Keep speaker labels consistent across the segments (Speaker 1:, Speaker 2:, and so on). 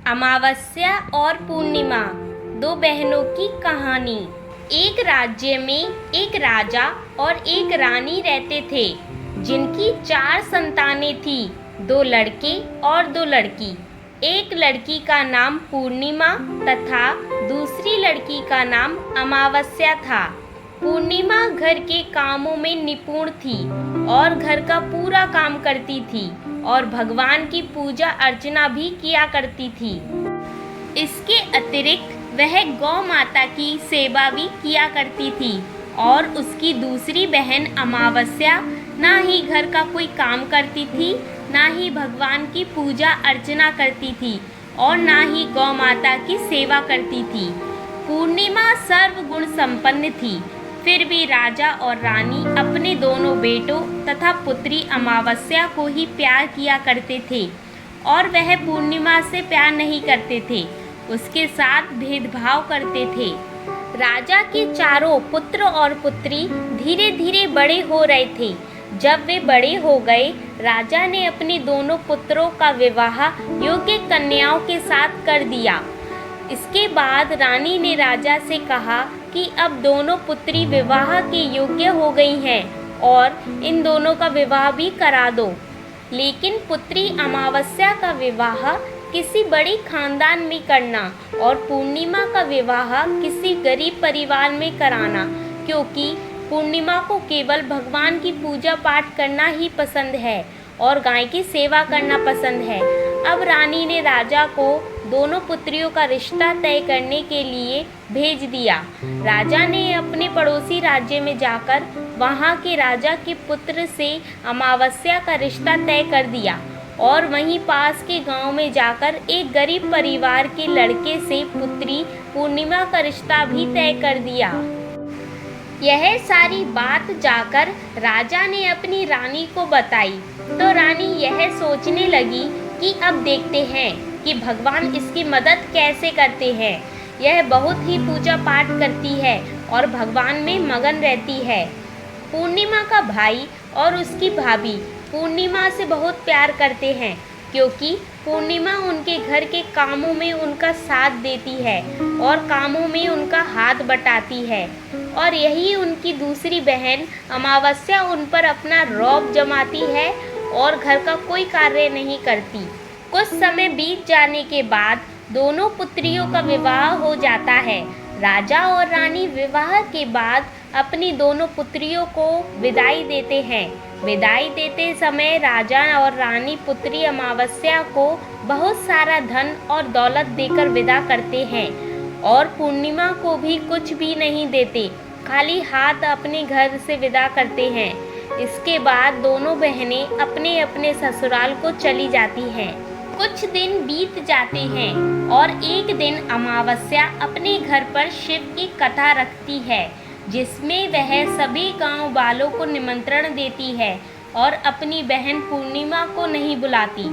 Speaker 1: अमावस्या और पूर्णिमा, दो बहनों की कहानी। एक राज्य में एक राजा और एक रानी रहते थे, जिनकी 4 संतानें थी, 2 लड़के और 2 लड़की। एक लड़की का नाम पूर्णिमा तथा दूसरी लड़की का नाम अमावस्या था। पूर्णिमा घर के कामों में निपुण थी और घर का पूरा काम करती थी और भगवान की पूजा अर्चना भी किया करती थी। इसके अतिरिक्त वह गौ माता की सेवा भी किया करती थी और उसकी दूसरी बहन अमावस्या ना ही घर का कोई काम करती थी, ना ही भगवान की पूजा अर्चना करती थी और ना ही गौ माता की सेवा करती थी। पूर्णिमा सर्वगुण संपन्न थी, फिर भी राजा और रानी अपने दोनों बेटों तथा पुत्री अमावस्या को ही प्यार किया करते थे और वह पूर्णिमा से प्यार नहीं करते थे, उसके साथ भेदभाव करते थे। राजा के चारों पुत्र और पुत्री धीरे धीरे बड़े हो रहे थे। जब वे बड़े हो गए, राजा ने अपने दोनों पुत्रों का विवाह योग्य कन्याओं के साथ कर दिया। इसके बाद रानी ने राजा से कहा कि अब दोनों पुत्री विवाह के योग्य हो गई हैं और इन दोनों का विवाह भी करा दो। लेकिन पुत्री अमावस्या का विवाह किसी बड़ी खानदान में करना और पूर्णिमा का विवाह किसी गरीब परिवार में कराना, क्योंकि पूर्णिमा को केवल भगवान की पूजा पाठ करना ही पसंद है और गाय की सेवा करना पसंद है। अब रानी ने राजा को दोनों पुत्रियों का रिश्ता तय करने के लिए भेज दिया। राजा ने अपने पड़ोसी राज्य में जाकर वहां के राजा के पुत्र से अमावस्या का रिश्ता तय कर दिया और वहीं पास के गांव में जाकर एक गरीब परिवार के लड़के से पुत्री पूर्णिमा का रिश्ता भी तय कर दिया। यह सारी बात जाकर राजा ने अपनी रानी को बताई तो रानी यह सोचने लगी कि अब देखते हैं कि भगवान इसकी मदद कैसे करते हैं। यह बहुत ही पूजा पाठ करती है और भगवान में मगन रहती है। पूर्णिमा का भाई और उसकी भाभी पूर्णिमा से बहुत प्यार करते हैं, क्योंकि पूर्णिमा उनके घर के कामों में उनका साथ देती है और कामों में उनका हाथ बटाती है, और यही उनकी दूसरी बहन अमावस्या उन पर अपना रौब जमाती है और घर का कोई कार्य नहीं करती। कुछ समय बीत जाने के बाद दोनों पुत्रियों का विवाह हो जाता है। राजा और रानी विवाह के बाद अपनी दोनों पुत्रियों को विदाई देते हैं। विदाई देते समय राजा और रानी पुत्री अमावस्या को बहुत सारा धन और दौलत देकर विदा करते हैं और पूर्णिमा को भी कुछ भी नहीं देते, खाली हाथ अपने घर से विदा करते हैं। इसके बाद दोनों बहनें अपने अपने ससुराल को चली जाती हैं। कुछ दिन बीत जाते हैं और एक दिन अमावस्या अपने घर पर शिव की कथा रखती है, जिसमें वह सभी गांव वालों को निमंत्रण देती है और अपनी बहन पूर्णिमा को नहीं बुलाती।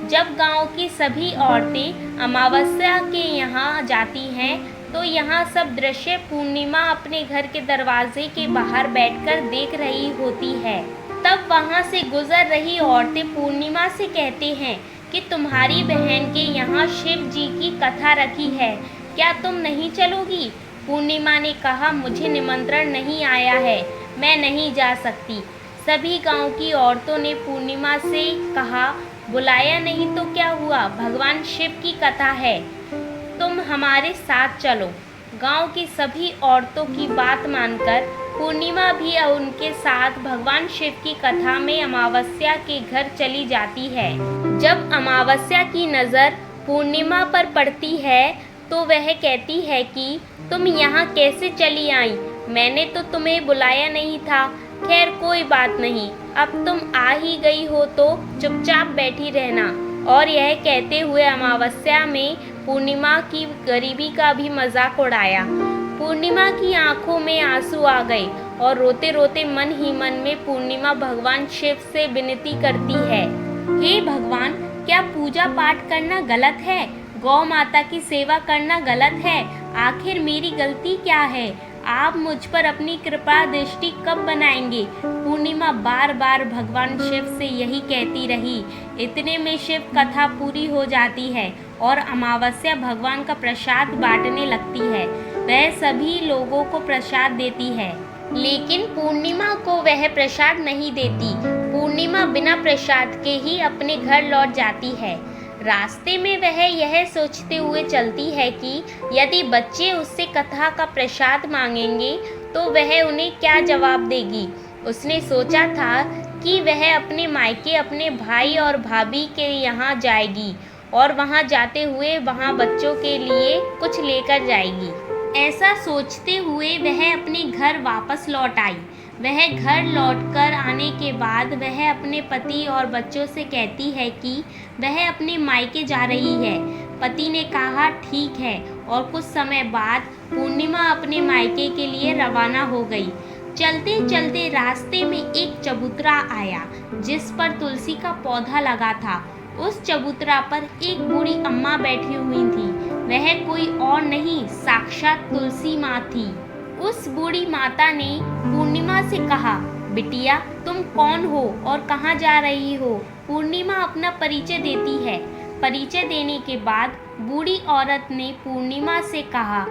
Speaker 1: जब गांव की सभी औरतें अमावस्या के यहाँ जाती हैं तो यहाँ सब दृश्य पूर्णिमा अपने घर के दरवाजे के बाहर बैठकर देख रही होती है। तब वहाँ से गुजर रही औरतें पूर्णिमा से कहते हैं कि तुम्हारी बहन के यहाँ शिव जी की कथा रखी है, क्या तुम नहीं चलोगी? पूर्णिमा ने कहा, मुझे निमंत्रण नहीं आया है, मैं नहीं जा सकती। सभी गांव की औरतों ने पूर्णिमा से कहा, बुलाया नहीं तो क्या हुआ, भगवान शिव की कथा है, तुम हमारे साथ चलो। गांव की सभी औरतों की बात मानकर पूर्णिमा भी उनके साथ भगवान शिव की कथा में अमावस्या के घर चली जाती है। जब अमावस्या की नज़र पूर्णिमा पर पड़ती है तो वह कहती है कि तुम यहाँ कैसे चली आई, मैंने तो तुम्हें बुलाया नहीं था। खैर कोई बात नहीं, अब तुम आ ही गई हो तो चुपचाप बैठी रहना। और यह कहते हुए अमावस्या में पूर्णिमा की गरीबी का भी मजाक उड़ाया। पूर्णिमा की आंखों में आंसू आ गए और रोते रोते मन ही मन में पूर्णिमा भगवान शिव से विनती करती है, हे भगवान, क्या पूजा पाठ करना गलत है? गौ माता की सेवा करना गलत है? आखिर मेरी गलती क्या है? आप मुझ पर अपनी कृपा दृष्टि कब बनाएंगे? पूर्णिमा बार बार भगवान शिव से यही कहती रही। इतने में शिव कथा पूरी हो जाती है और अमावस्या भगवान का प्रसाद बांटने लगती है। वह सभी लोगों को प्रसाद देती है, लेकिन पूर्णिमा को वह प्रसाद नहीं देती। पूर्णिमा बिना प्रसाद के ही अपने घर लौट जाती है। रास्ते में वह यह सोचते हुए चलती है कि यदि बच्चे उससे कथा का प्रसाद मांगेंगे तो वह उन्हें क्या जवाब देगी। उसने सोचा था कि वह अपने मायके अपने भाई और भाभी के यहाँ जाएगी और वहाँ जाते हुए वहाँ बच्चों के लिए कुछ लेकर जाएगी। ऐसा सोचते हुए वह अपने घर वापस लौट आई। वह घर लौटकर आने के बाद वह अपने पति और बच्चों से कहती है कि वह अपने मायके जा रही है। पति ने कहा ठीक है, और कुछ समय बाद पूर्णिमा अपने मायके के लिए रवाना हो गई। चलते चलते रास्ते में एक चबूतरा आया जिस पर तुलसी का पौधा लगा था। उस चबूतरा पर एक बूढ़ी अम्मा बैठी हुई थी। वह कोई और नहीं, साक्षात तुलसी माँ थी। उस बूढ़ी माता ने पूर्णिमा से कहा, बिटिया तुम कौन हो और कहाँ जा रही हो। पूर्णिमा अपना परिचय देती है। परिचय देने के बाद बूढ़ी औरत ने पूर्णिमा से कहा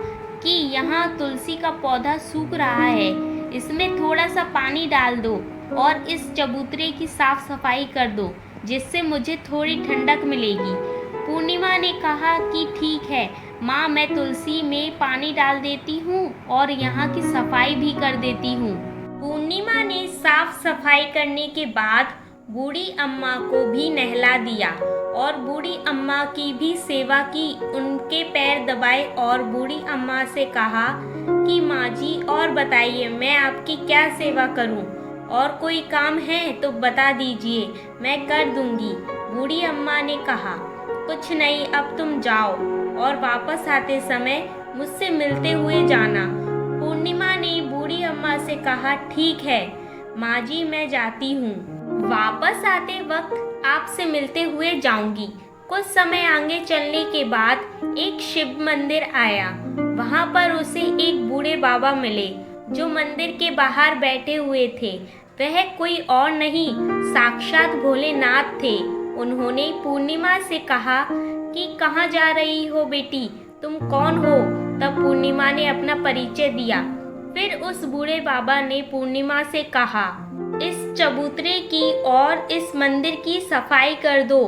Speaker 1: कि यहाँ तुलसी का पौधा सूख रहा है, इसमें थोड़ा सा पानी डाल दो और इस चबूतरे की साफ सफाई कर दो, जिससे मुझे थोड़ी ठंडक मिलेगी। पूर्णिमा ने कहा कि ठीक है माँ, मैं तुलसी में पानी डाल देती हूँ और यहाँ की सफाई भी कर देती हूँ। पूर्णिमा ने साफ सफाई करने के बाद बूढ़ी अम्मा को भी नहला दिया और बूढ़ी अम्मा की भी सेवा की। उनके पैर दबाए और बूढ़ी अम्मा से कहा कि माँ जी और बताइए मैं आपकी क्या सेवा करूँ, और कोई काम है तो बता दीजिए, मैं कर दूंगी। बूढ़ी अम्मा ने कहा कुछ नहीं, अब तुम जाओ और वापस आते समय मुझसे मिलते हुए जाना। पूर्णिमा ने बूढ़ी अम्मा से कहा ठीक है माँ जी, मैं जाती हूँ, वापस आते वक्त आपसे मिलते हुए जाऊंगी। कुछ समय आगे चलने के बाद एक शिव मंदिर आया। वहाँ पर उसे एक बूढ़े बाबा मिले जो मंदिर के बाहर बैठे हुए थे। वह कोई और नहीं, साक्षात भोलेनाथ थे। उन्होंने पूर्णिमा से कहा कि कहाँ जा रही हो बेटी, तुम कौन हो। तब पूर्णिमा ने अपना परिचय दिया। फिर उस बूढ़े बाबा ने पूर्णिमा से कहा इस चबूतरे की और इस मंदिर की सफाई कर दो।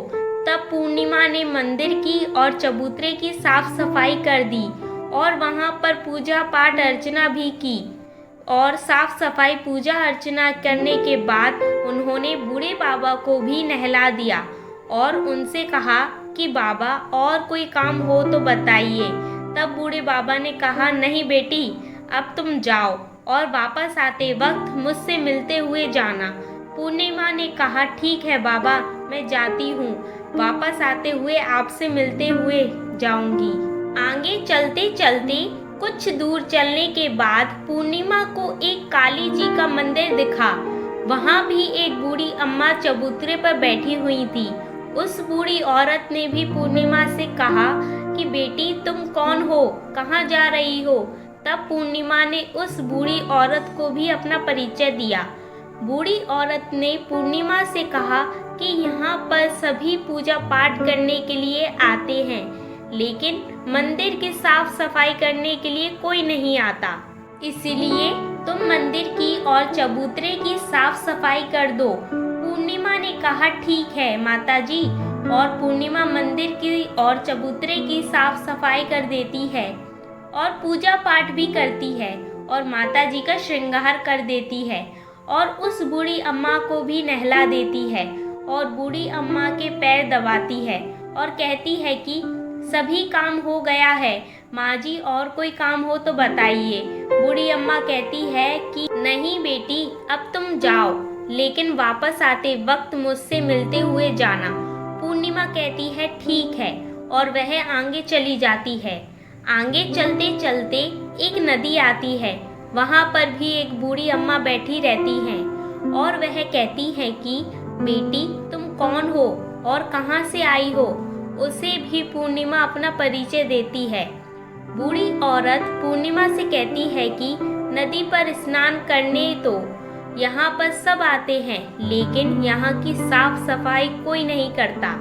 Speaker 1: तब पूर्णिमा ने मंदिर की और चबूतरे की साफ सफाई कर दी और वहाँ पर पूजा पाठ अर्चना भी की। और साफ सफाई पूजा अर्चना करने के बाद उन्होंने बूढ़े बाबा को भी नहला दिया और उनसे कहा कि बाबा और कोई काम हो तो बताइए। तब बूढ़े बाबा ने कहा नहीं बेटी, अब तुम जाओ और वापस आते वक्त मुझसे मिलते हुए जाना। पूर्णिमा ने कहा ठीक है बाबा, मैं जाती हूँ, वापस आते हुए आपसे मिलते हुए जाऊंगी। आगे चलते चलते कुछ दूर चलने के बाद पूर्णिमा को एक काली जी का मंदिर दिखा। वहाँ भी एक बूढ़ी अम्मा चबूतरे पर बैठी हुई थी। उस बूढ़ी औरत ने भी पूर्णिमा से कहा कि बेटी तुम कौन हो, कहाँ जा रही हो। तब पूर्णिमा ने उस बूढ़ी औरत को भी अपना परिचय दिया। बूढ़ी औरत ने पूर्णिमा से कहा कि यहाँ पर सभी पूजा पाठ करने के लिए आते हैं, लेकिन मंदिर की साफ सफाई करने के लिए कोई नहीं आता, इसलिए तुम मंदिर की और चबूतरे की साफ सफाई कर दो। पूर्णिमा ने कहा ठीक है माताजी, और पूर्णिमा मंदिर की और चबूतरे की साफ सफाई कर देती है और पूजा पाठ भी करती है और माताजी का श्रृंगार कर देती है और उस बूढ़ी अम्मा को भी नहला देती है और बूढ़ी अम्मा के पैर दबाती है और कहती है कि सभी काम हो गया है माँ जी, और कोई काम हो तो बताइए। बूढ़ी अम्मा कहती है कि नहीं बेटी, अब तुम जाओ, लेकिन वापस आते वक्त मुझसे मिलते हुए जाना। पूर्णिमा कहती है ठीक है, और वह आगे चली जाती है। आगे चलते चलते एक नदी आती है। वहाँ पर भी एक बूढ़ी अम्मा बैठी रहती हैं और वह कहती है कि बेटी तुम कौन हो और कहाँ से आई हो। उसे भी पूर्णिमा अपना परिचय देती है। बूढ़ी औरत पूर्णिमा से कहती है कि नदी पर स्नान करने तो यहाँ पर सब आते हैं, लेकिन यहाँ की साफ सफाई कोई नहीं करता,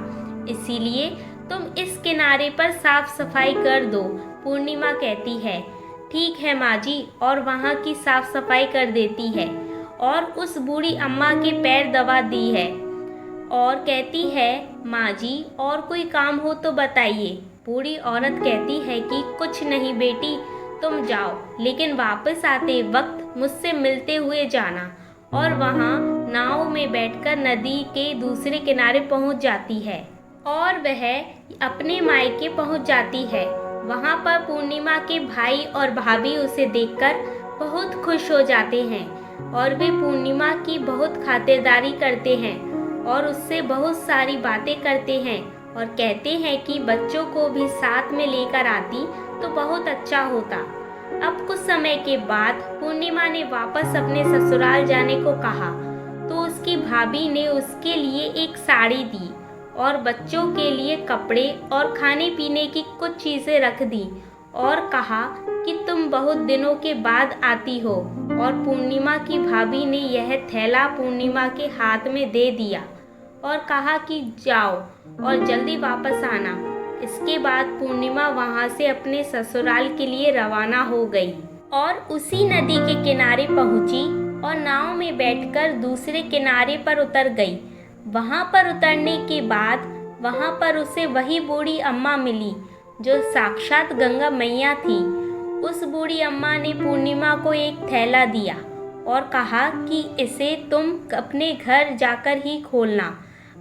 Speaker 1: इसीलिए तुम इस किनारे पर साफ सफाई कर दो। पूर्णिमा कहती है, ठीक है माँ जी, और वहाँ की साफ सफाई कर देती है और उस बूढ़ी अम्मा के पैर दबा दी है और कहती है, माँ जी और कोई काम हो तो बताइए। बूढ़ी औरत कहती है कि कुछ नहीं बेटी, तुम जाओ, लेकिन वापस आते वक्त मुझसे मिलते हुए जाना। और वहाँ नाव में बैठकर नदी के दूसरे किनारे पहुँच जाती है और वह अपने मायके पहुँच जाती है। वहाँ पर पूर्णिमा के भाई और भाभी उसे देखकर बहुत खुश हो जाते हैं और वे पूर्णिमा की बहुत खातिरदारी करते हैं और उससे बहुत सारी बातें करते हैं और कहते हैं कि बच्चों को भी साथ में लेकर आती तो बहुत अच्छा होता। अब कुछ समय के बाद पूर्णिमा ने वापस अपने ससुराल जाने को कहा तो उसकी भाभी ने उसके लिए एक साड़ी दी और बच्चों के लिए कपड़े और खाने पीने की कुछ चीज़ें रख दी और कहा कि तुम बहुत दिनों के बाद आती हो। और पूर्णिमा की भाभी ने यह थैला पूर्णिमा के हाथ में दे दिया और कहा कि जाओ और जल्दी वापस आना। इसके बाद पूर्णिमा वहाँ से अपने ससुराल के लिए रवाना हो गई और उसी नदी के किनारे पहुँची और नाव में बैठकर दूसरे किनारे पर उतर गई। वहाँ पर उतरने के बाद वहाँ पर उसे वही बूढ़ी अम्मा मिली जो साक्षात गंगा मैया थी। उस बूढ़ी अम्मा ने पूर्णिमा को एक थैला दिया और कहा कि इसे तुम अपने घर जाकर ही खोलना।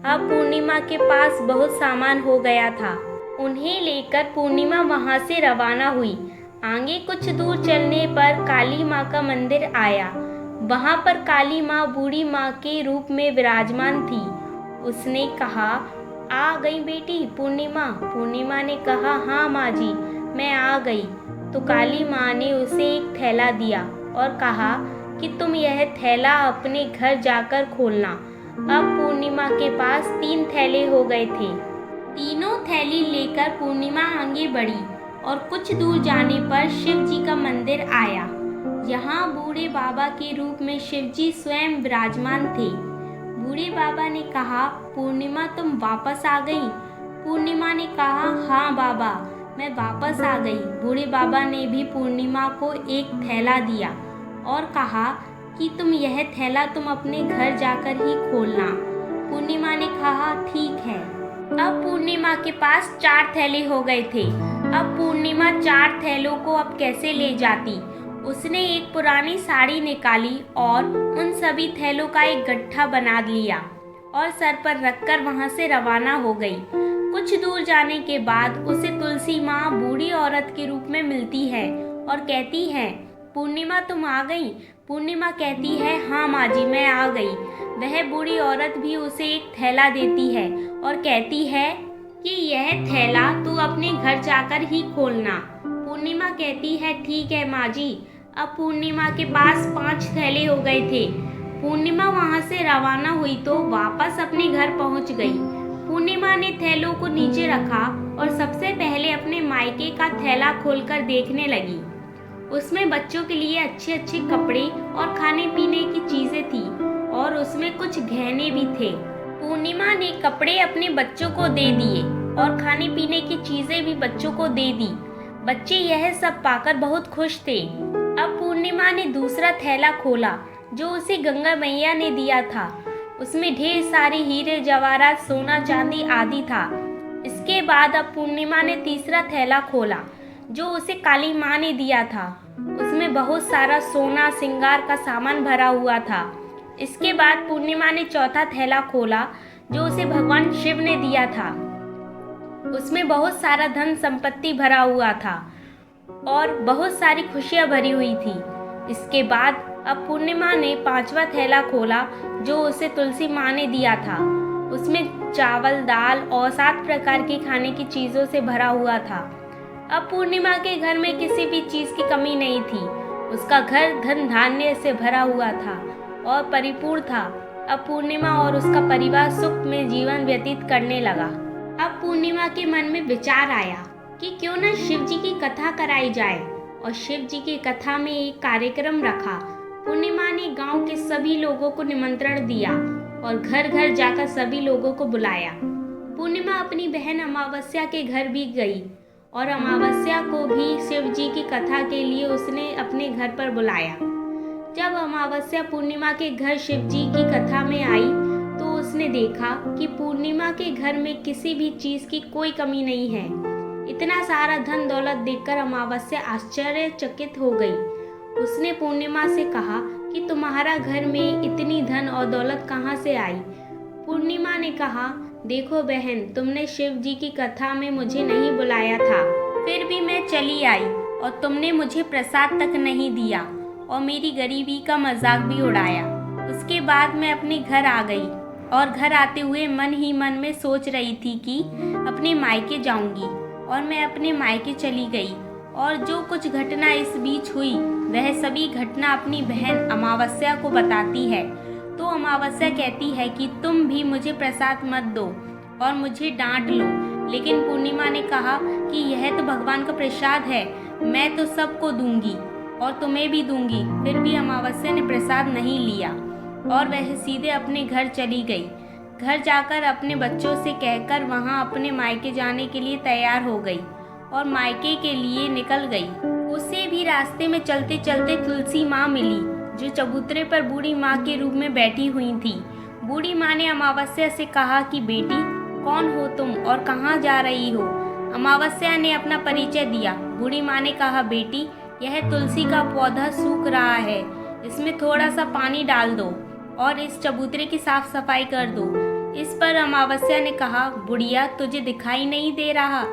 Speaker 1: अब पूर्णिमा के पास बहुत सामान हो गया था। उन्हें लेकर पूर्णिमा वहाँ से रवाना हुई। आगे कुछ दूर चलने पर काली माँ का मंदिर आया। वहाँ पर काली माँ बूढ़ी माँ के रूप में विराजमान थी। उसने कहा, आ गई बेटी पूर्णिमा। पूर्णिमा ने कहा, हाँ माँ जी, मैं आ गई। तो काली माँ ने उसे एक थैला दिया और कहा कि तुम यह थैला अपने घर जाकर खोलना। अब पूर्णिमा के पास 3 थैले हो गए थे। तीनों थैली लेकर पूर्णिमा आगे बढ़ी और कुछ दूर जाने पर शिव जी का मंदिर आया। यहाँ बूढ़े बाबा के रूप में शिव जी स्वयं विराजमान थे। बूढ़े बाबा ने कहा, पूर्णिमा तुम वापस आ गई। पूर्णिमा ने कहा, हाँ बाबा, मैं वापस आ गई। बूढ़े बाबा ने भी पूर्णिमा को एक थैला दिया और कहा कि यह थैला तुम अपने घर जाकर ही खोलना। पूर्णिमा ने कहा, ठीक है। अब पूर्णिमा के पास 4 थैले हो गए थे। अब पूर्णिमा 4 थैलों को अब कैसे ले जाती। उसने एक पुरानी साड़ी निकाली और उन सभी थैलों का एक गट्ठा बना लिया और सर पर रखकर वहां से रवाना हो गई। कुछ दूर जाने के बाद उसे तुलसी माँ बूढ़ी औरत के रूप में मिलती है और कहती है, पूर्णिमा तुम आ गई। पूर्णिमा कहती है, हाँ माँ जी, मैं आ गई। वह बूढ़ी औरत भी उसे एक थैला देती है और कहती है कि यह थैला तू अपने घर जाकर ही खोलना। पूर्णिमा कहती है, ठीक है माँ जी। अब पूर्णिमा के पास 5 थैले हो गए थे। पूर्णिमा वहाँ से रवाना हुई तो वापस अपने घर पहुँच गई। पूर्णिमा ने थैलों को नीचे रखा और सबसे पहले अपने मायके का थैला खोलकर देखने लगी। उसमें बच्चों के लिए अच्छे अच्छे कपड़े और खाने पीने की चीजें थी और उसमें कुछ गहने भी थे। पूर्णिमा ने कपड़े अपने बच्चों को दे दिए और खाने पीने की चीजें भी बच्चों को दे दी। बच्चे यह सब पाकर बहुत खुश थे। अब पूर्णिमा ने दूसरा थैला खोला जो उसे गंगा मैया ने दिया था। उसमें ढेर सारे हीरे जवाहरात, सोना चांदी आदि था। इसके बाद अब पूर्णिमा ने तीसरा थैला खोला जो उसे काली माँ ने दिया था। उसमें बहुत सारा सोना श्रृंगार का सामान भरा हुआ था। इसके बाद पूर्णिमा ने चौथा थैला खोला जो उसे भगवान शिव ने दिया था। उसमें बहुत सारा धन संपत्ति भरा हुआ था और बहुत सारी खुशियां भरी हुई थी। इसके बाद अब पूर्णिमा ने 5वां थैला खोला जो उसे तुलसी माँ ने दिया था। उसमें चावल, दाल और 7 प्रकार की खाने की चीज़ों से भरा हुआ था। अब पूर्णिमा के घर में किसी भी चीज़ की कमी नहीं थी। उसका घर धन धान्य से भरा हुआ था और परिपूर्ण था। अब पूर्णिमा और उसका परिवार सुख में जीवन व्यतीत करने लगा। अब पूर्णिमा के मन में विचार आया कि क्यों न शिव जी की कथा कराई जाए और शिव जी की कथा में एक कार्यक्रम रखा। पूर्णिमा ने गांव के सभी लोगों को निमंत्रण दिया और घर घर जाकर सभी लोगों को बुलाया। पूर्णिमा अपनी बहन अमावस्या के घर भी गई और अमावस्या को भी शिव जी की कथा के लिए उसने अपने घर पर बुलाया। जब अमावस्या पूर्णिमा के घर शिव जी की कथा में आई तो उसने देखा कि पूर्णिमा के घर में किसी भी चीज की कोई कमी नहीं है। इतना सारा धन दौलत देखकर अमावस्या आश्चर्यचकित हो गई। उसने पूर्णिमा से कहा कि तुम्हारा घर में इतनी धन और दौलत कहाँ से आई? पूर्णिमा ने कहा, देखो बहन, तुमने शिव जी की कथा में मुझे नहीं बुलाया था, फिर भी मैं चली आई और तुमने मुझे प्रसाद तक नहीं दिया और मेरी गरीबी का मजाक भी उड़ाया। उसके बाद मैं अपने घर आ गई और घर आते हुए मन ही मन में सोच रही थी कि अपने मायके जाऊंगी और मैं अपने मायके चली गई और जो कुछ घटना इस बीच हुई वह सभी घटना अपनी बहन अमावस्या को बताती है। तो अमावस्या कहती है कि तुम भी मुझे प्रसाद मत दो और मुझे डांट लो, लेकिन पूर्णिमा ने कहा कि यह तो भगवान का प्रसाद है, मैं तो सबको दूंगी और तुम्हें भी दूंगी। फिर भी अमावस्या ने प्रसाद नहीं लिया और वह सीधे अपने घर चली गई। घर जाकर अपने बच्चों से कहकर वहां अपने मायके जाने के लिए तैयार हो गई और मायके के लिए निकल गई। उसे भी रास्ते में चलते चलते तुलसी माँ मिली, जो चबूतरे पर बूढ़ी माँ के रूप में बैठी हुई थी। बूढ़ी माँ ने अमावस्या से कहा कि बेटी, कौन हो तुम और कहाँ जा रही हो? अमावस्या ने अपना परिचय दिया। बूढ़ी माँ ने कहा, बेटी, यह तुलसी का पौधा सूख रहा है, इसमें थोड़ा सा पानी डाल दो और इस चबूतरे की साफ सफाई कर दो। इस पर अमावस्या ने कहा, बुढ़िया, तुझे दिखाई नहीं दे रहा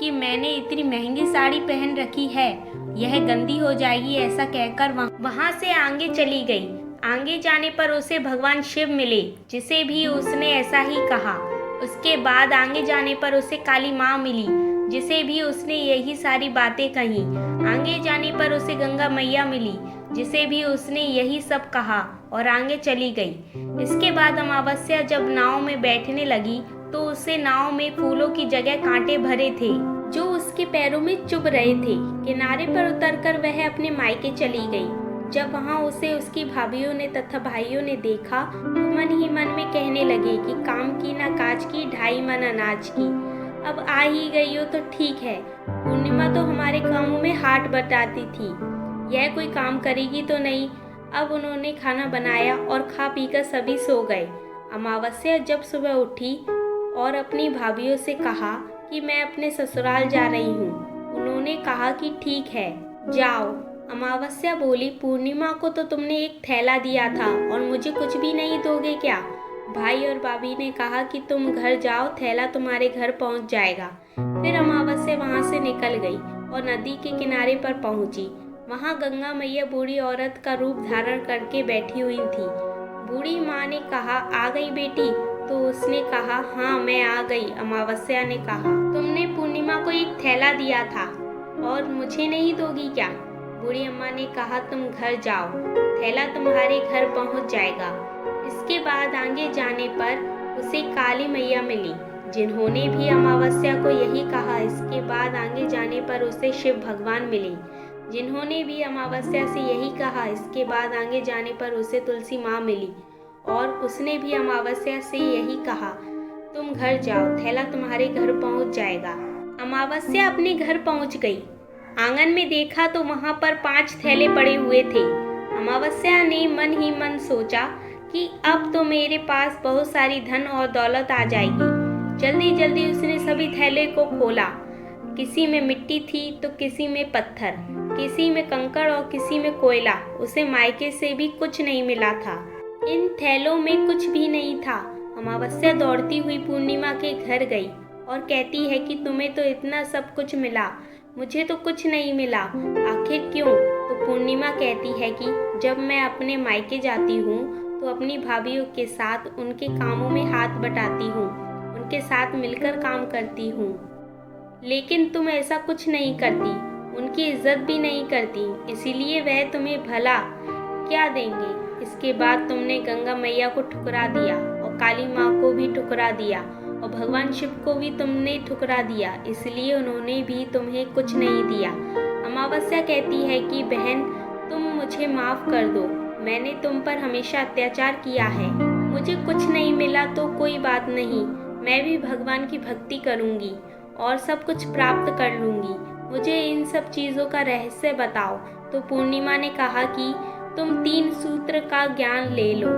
Speaker 1: कि मैंने इतनी महंगी साड़ी पहन रखी है, यह गंदी हो जाएगी। ऐसा कहकर वहां से आगे चली गई। आगे जाने पर उसे भगवान शिव मिले, जिसे भी उसने ऐसा ही कहा। उसके बाद आगे जाने पर उसे काली माँ मिली, जिसे भी उसने यही सारी बातें कही। आगे जाने पर उसे गंगा मैया मिली, जिसे भी उसने यही सब कहा और आगे चली गई। इसके बाद अमावस्या जब नाव में बैठने लगी तो उसे नाव में फूलों की जगह कांटे भरे थे, जो उसके पैरों में चुभ रहे थे। किनारे पर उतरकर वह अपने मायके चली गई। जब वहां उसे उसकी भाभीयों ने तथा भाइयों ने देखा तो मन ही मन में कहने लगे कि काम की ना काज की, 2.5 मन अनाज की। अब आ ही गई हो तो ठीक है, पूर्णिमा तो हमारे कामों में हाथ बटाती थी, यह कोई काम करेगी तो नहीं। अब उन्होंने खाना बनाया और खा पीकर सभी सो गए। अमावस्या जब सुबह उठी और अपनी भाभीयों से कहा कि मैं अपने ससुराल जा रही हूँ। उन्होंने कहा कि ठीक है, जाओ। अमावस्या बोली, पूर्णिमा को तो तुमने एक थैला दिया था और मुझे कुछ भी नहीं दोगे क्या? भाई और भाभी ने कहा कि तुम घर जाओ, थैला तुम्हारे घर पहुँच जाएगा। फिर अमावस्या वहाँ से निकल गई और नदी के किनारे पर पहुँची। वहाँ गंगा मैया बूढ़ी औरत का रूप धारण करके बैठी हुई थी। बूढ़ी माँ ने कहा, आ गई बेटी? तो उसने कहा, हाँ मैं आ गई। अमावस्या ने कहा, तुमने पूर्णिमा को एक थैला दिया था और मुझे नहीं दोगी क्या? बूढ़ी अम्मा ने कहा, तुम घर जाओ, थैला तुम्हारे घर पहुंच जाएगा। इसके बाद आगे जाने पर उसे काली मैया मिली, जिन्होंने भी अमावस्या को यही कहा। इसके बाद आगे जाने पर उसे शिव भगवान मिले, जिन्होंने भी अमावस्या से यही कहा। इसके बाद आगे जाने पर उसे तुलसी माँ मिली और उसने भी अमावस्या से यही कहा, तुम घर जाओ, थैला तुम्हारे घर पहुंच जाएगा। अमावस्या अपने घर पहुंच गई। आंगन में देखा तो वहां पर 5 थैले पड़े हुए थे। अमावस्या ने मन ही मन सोचा कि अब तो मेरे पास बहुत सारी धन और दौलत आ जाएगी। जल्दी जल्दी उसने सभी थैले को खोला। किसी में मिट्टी थी तो किसी में पत्थर, किसी में कंकड़ और किसी में कोयला। उसे मायके से भी कुछ नहीं मिला था। इन थैलों में कुछ भी नहीं था। अमावस्या दौड़ती हुई पूर्णिमा के घर गई और कहती है कि तुम्हें तो इतना सब कुछ मिला, मुझे तो कुछ नहीं मिला, आखिर क्यों? तो पूर्णिमा कहती है कि जब मैं अपने मायके जाती हूँ तो अपनी भाभीयों के साथ उनके कामों में हाथ बटाती हूँ, उनके साथ मिलकर काम करती हूँ, लेकिन तुम ऐसा कुछ नहीं करती, उनकी इज्जत भी नहीं करती, इसीलिए वह तुम्हें भला क्या देंगे। इसके बाद तुमने गंगा मैया को ठुकरा दिया और काली माँ को भी ठुकरा दिया और भगवान शिव को भी तुमने ठुकरा दिया, इसलिए उन्होंने भी तुम्हें कुछ नहीं दिया। अमावस्या कहती है कि बहन, तुम मुझे माफ़ कर दो, मैंने तुम पर हमेशा अत्याचार किया है, मुझे कुछ नहीं मिला तो कोई बात नहीं, मैं भी भगवान की भक्ति करूँगी और सब कुछ प्राप्त कर लूँगी। मुझे इन सब चीज़ों का रहस्य बताओ। तो पूर्णिमा ने कहा कि तुम 3 सूत्र का ज्ञान ले लो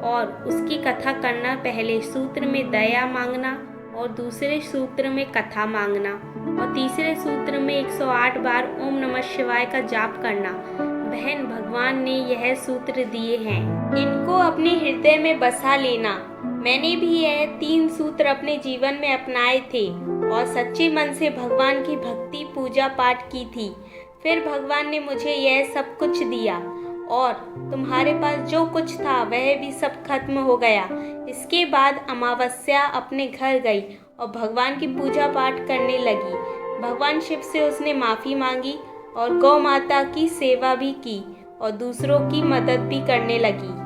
Speaker 1: और उसकी कथा करना। पहले सूत्र में दया मांगना और दूसरे सूत्र में कथा मांगना और तीसरे सूत्र में 108 बार ओम नमः शिवाय का जाप करना। बहन, भगवान ने यह सूत्र दिए हैं, इनको अपने हृदय में बसा लेना। मैंने भी यह 3 सूत्र अपने जीवन में अपनाए थे और सच्चे मन से भगवान की भक्ति पूजा पाठ की थी। फिर भगवान ने मुझे यह सब कुछ दिया और तुम्हारे पास जो कुछ था वह भी सब खत्म हो गया। इसके बाद अमावस्या अपने घर गई और भगवान की पूजा पाठ करने लगी। भगवान शिव से उसने माफ़ी मांगी और गौ माता की सेवा भी की और दूसरों की मदद भी करने लगी।